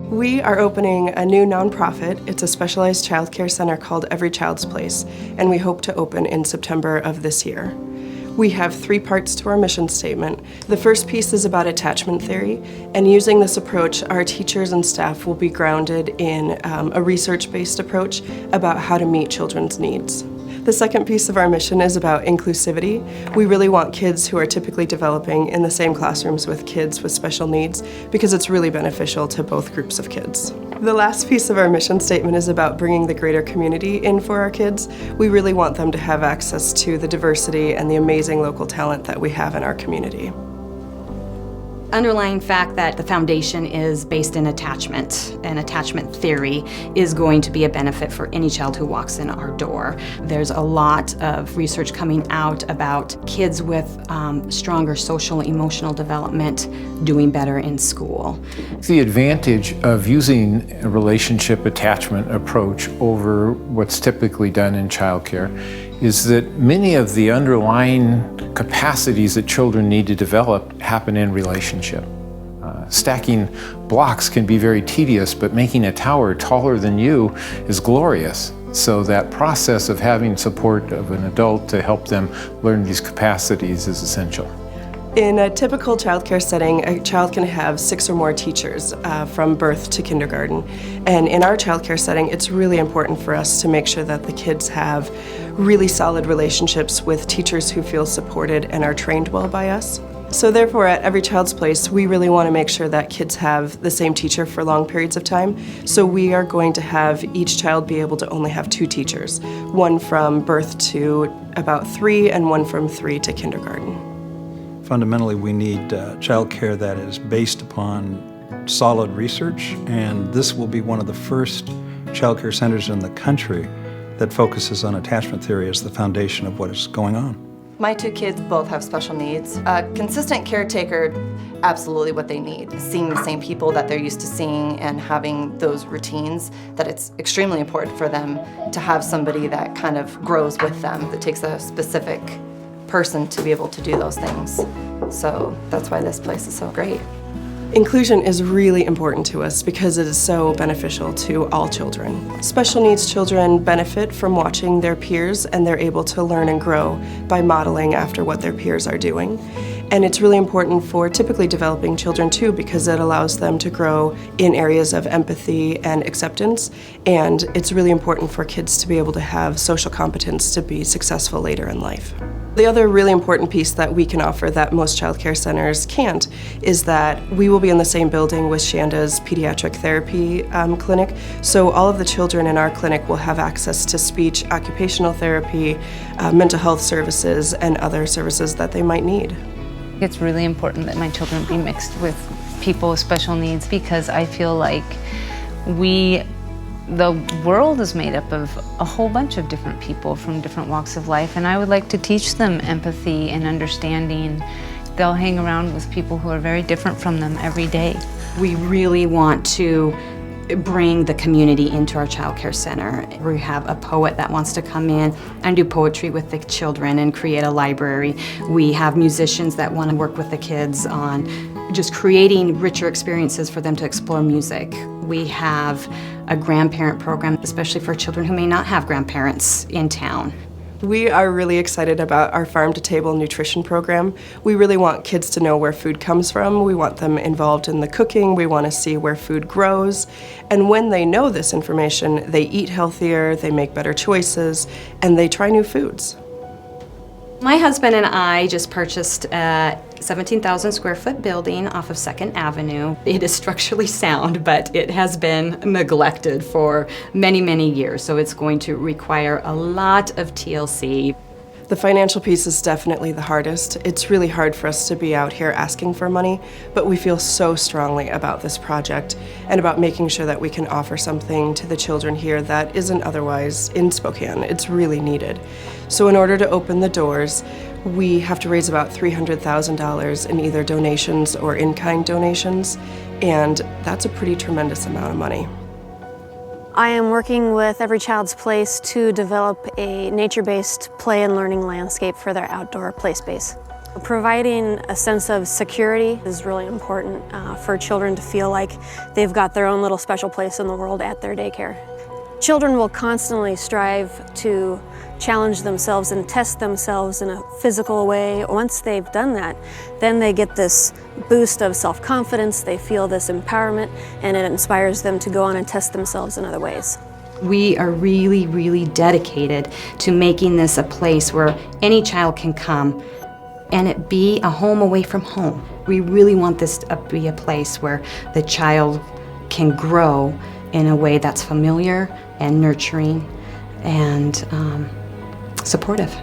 We are opening a new nonprofit. It's a specialized childcare center called Every Child's Place, and we hope to open in September of this year. We have 3 parts to our mission statement. The first piece is about attachment theory, and using this approach, our teachers and staff will be grounded in a research-based approach about how to meet children's needs. The second piece of our mission is about inclusivity. We really want kids who are typically developing in the same classrooms with kids with special needs because it's really beneficial to both groups of kids. The last piece of our mission statement is about bringing the greater community in for our kids. We really want them to have access to the diversity and the amazing local talent that we have in our community. Underlying fact that the foundation is based in attachment, and attachment theory is going to be a benefit for any child who walks in our door. There's a lot of research coming out about kids with stronger social and emotional development doing better in school. The advantage of using a relationship attachment approach over what's typically done in childcare is that many of the underlying capacities that children need to develop happen in relationship. Stacking blocks can be very tedious, but making a tower taller than you is glorious. So that process of having support of an adult to help them learn these capacities is essential. In a typical childcare setting, a child can have 6 or more teachers from birth to kindergarten. And in our childcare setting, it's really important for us to make sure that the kids have really solid relationships with teachers who feel supported and are trained well by us. So therefore, at Every Child's Place, we really want to make sure that kids have the same teacher for long periods of time. So we are going to have each child be able to only have 2 teachers, one from birth to about 3 and one from 3 to kindergarten. Fundamentally, we need childcare that is based upon solid research, and this will be one of the first childcare centers in the country that focuses on attachment theory as the foundation of what is going on. My 2 kids both have special needs. A consistent caretaker, absolutely what they need. Seeing the same people that they're used to seeing and having those routines, that it's extremely important for them to have somebody that kind of grows with them, that takes a specific person to be able to do those things. So that's why this place is so great. Inclusion is really important to us because it is so beneficial to all children. Special needs children benefit from watching their peers, and they're able to learn and grow by modeling after what their peers are doing. And it's really important for typically developing children too, because it allows them to grow in areas of empathy and acceptance. And it's really important for kids to be able to have social competence to be successful later in life. The other really important piece that we can offer that most childcare centers can't is that we will be in the same building with Shanda's pediatric therapy clinic. So all of the children in our clinic will have access to speech, occupational therapy, mental health services, and other services that they might need. It's really important that my children be mixed with people with special needs because I feel like the world is made up of a whole bunch of different people from different walks of life, and I would like to teach them empathy and understanding. They'll hang around with people who are very different from them every day. We really want to bring the community into our childcare center. We have a poet that wants to come in and do poetry with the children and create a library. We have musicians that want to work with the kids on just creating richer experiences for them to explore music. We have a grandparent program, especially for children who may not have grandparents in town. We are really excited about our farm-to-table nutrition program. We really want kids to know where food comes from. We want them involved in the cooking. We want to see where food grows. And when they know this information, they eat healthier, they make better choices, and they try new foods. My husband and I just purchased a 17,000 square foot building off of 2nd Avenue. It is structurally sound, but it has been neglected for many, many years, so it's going to require a lot of TLC. The financial piece is definitely the hardest. It's really hard for us to be out here asking for money, but we feel so strongly about this project and about making sure that we can offer something to the children here that isn't otherwise in Spokane. It's really needed. So in order to open the doors, we have to raise about $300,000 in either donations or in-kind donations, and that's a pretty tremendous amount of money. I am working with Every Child's Place to develop a nature-based play and learning landscape for their outdoor play space. Providing a sense of security is really important for children to feel like they've got their own little special place in the world at their daycare. Children will constantly strive to challenge themselves and test themselves in a physical way. Once they've done that, then they get this boost of self-confidence, they feel this empowerment, and it inspires them to go on and test themselves in other ways. We are really, really dedicated to making this a place where any child can come and it be a home away from home. We really want this to be a place where the child can grow in a way that's familiar and nurturing and supportive.